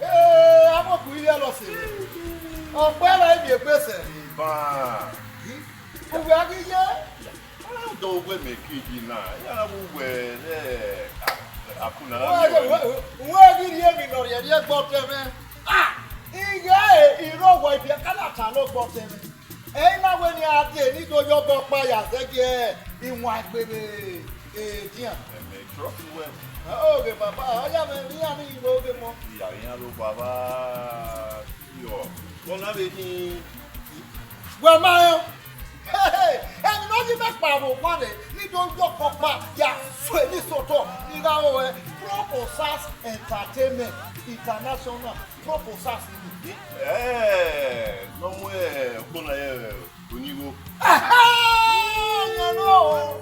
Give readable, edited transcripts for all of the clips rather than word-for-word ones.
I'm not going to lose it. Oh, where I be a person? Who are you here? I don't make it now. I will wear where did you hear me? No, you got them. Ah, you know why you cannot look for them. Ain't now when you are there, you go your book by us again in white baby. Dear, okay, Papa. I am a little more. Baba. Well, my hey, and not even Pablo, money. You don't go Papa. Yeah, Swedish Soto. You know, Osas Entertainment International. Osas. No way. When you go. You know,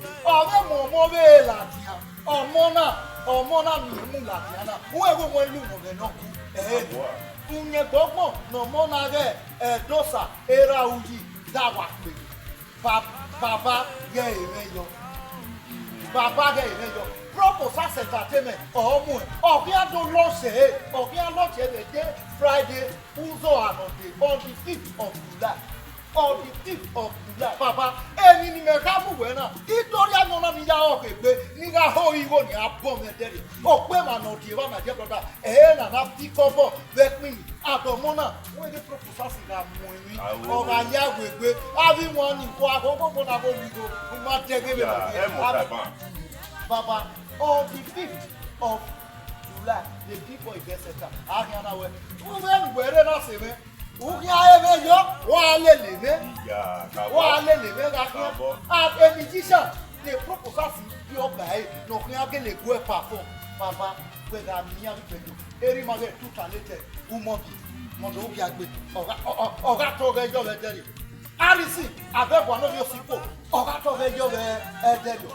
more Latia, or Mona, Latiana, whoever will look on the knock. Unye Bogmo, no Mona, Edosa, Erhauyi, Dawakwe. Baba gay radio. Baba gay radio. Prof. Osas Entertainment, or Moon, or we are don't launch it, or we are not yet a day, Friday, Uzo on the 5th of July. On the 5th of July, Papa, any Mekabu winner, Itoria Nona Niya, Niga Hoyi, a bomb and daddy. Oh, Quema no Tivana, Jabba, and an apti cover, let me, Atomona, when the proposal is or I Yahweh, everyone in Quago, who might take it. Papa, on the 5th of July, the people in Edosa, Ariana, where they not say, Uki ayebe yo, wa le leve, and a musician, the proposal is your bay, no can le go perform. Papa, with a near video, every mother too talented, who Montopia, or that over your daddy. Alice, I bet one of your people, or that over your daddy.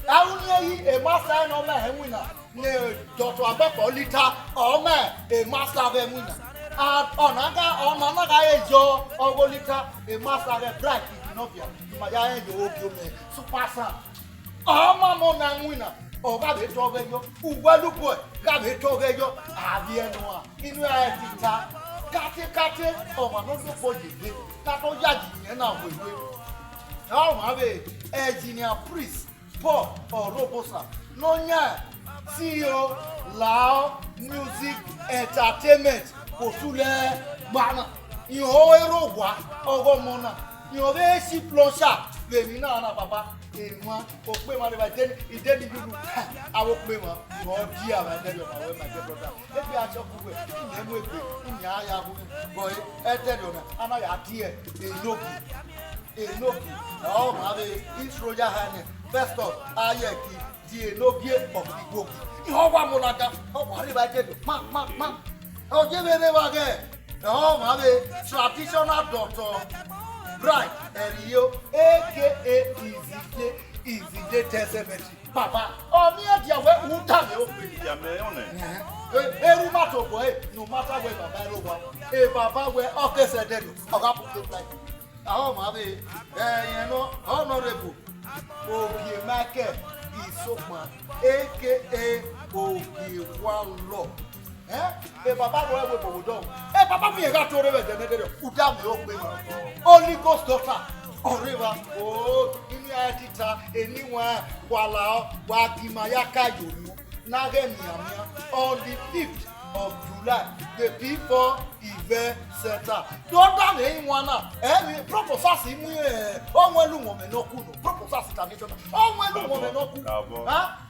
I only a master no man winner, no daughter about Lita, or man, a master of a winner. On another job or Volita, a master of bright in Novia, my eye, you super son. Oh, Mamma winner, or Gabi Toveyo, who well boy, Gabi Toveyo, Avianoa, in where Kate, or Manoso Podi, Tato Yadi, and now we will. Now, have a engineer priest, Paul or Robosa, no, yeah, CEO, Lao, Music, Entertainment. Posule bana iho ero wa ogo mona iho be si ploncha be mi na baba enwa o pe ma le ba den ide ni bibu awo pe mo iho di aba de yo ma we ma de brother e bi a choku we ni mu egbe ni aya bu boy e de do na ama ya di e enoki o ma be isroja hane first of ayeki di enoki of igbo iho wa mo na ga o wa le ba de do ma oh, give me the again. Oh, my traditional doctor, Bright, and you, aka Easy Testament. Papa, oh, near the way, who tell you? Every matter boy, no matter where Baba, Baba, where okay said, I'll have to like. Oh, my you know, honorable. Oh, you make it, Isokman, aka Obi Eh, Papa, where we go down. Eh, Papa, we got to river the Udam, only ghost daughter. Oh, river, oh, in the Atita, anywhere, Walla, Wakimayaka, you Nagamia, on the 5th of July, the people event center. Don't damn anyone now. Eh, proposal, oh, when woman no good, proposal, oh, when woman no good.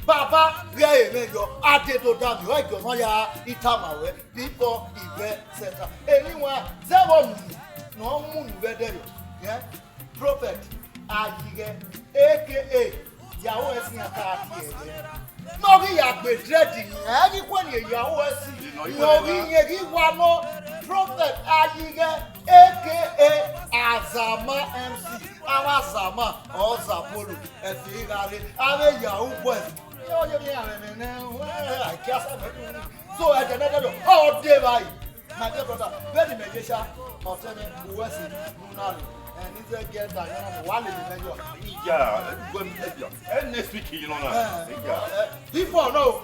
Baba, gay, yo, I did to damn you, I go, no, ya, Itamawe, people event center. Anywhere, Zero no moon, where yeah, Prophet, Adige, aka Yahweh, no, we are dreading anyone, Yahweh, no, we one Prophet, Adige, aka Azama MC, Awazama, or Zapolo, and Figari, Ave Yahoo West. I guess so. I can never all day by my dear brother, very magician, or telling who was in Munali, and it's a get that one in the yeah, and next week, you know, before no,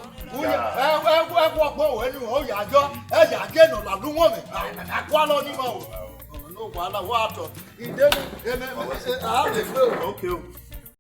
gbọ́ pé òun ẹni ò yàjọ́ ẹ yàjẹ́ nà làlú wọn mi àkọ́ lọ ní ma o. ọ̀nà wàhálà wà á tọ̀ ìdẹ́nu ẹ̀mẹ́ àá lè gbé o.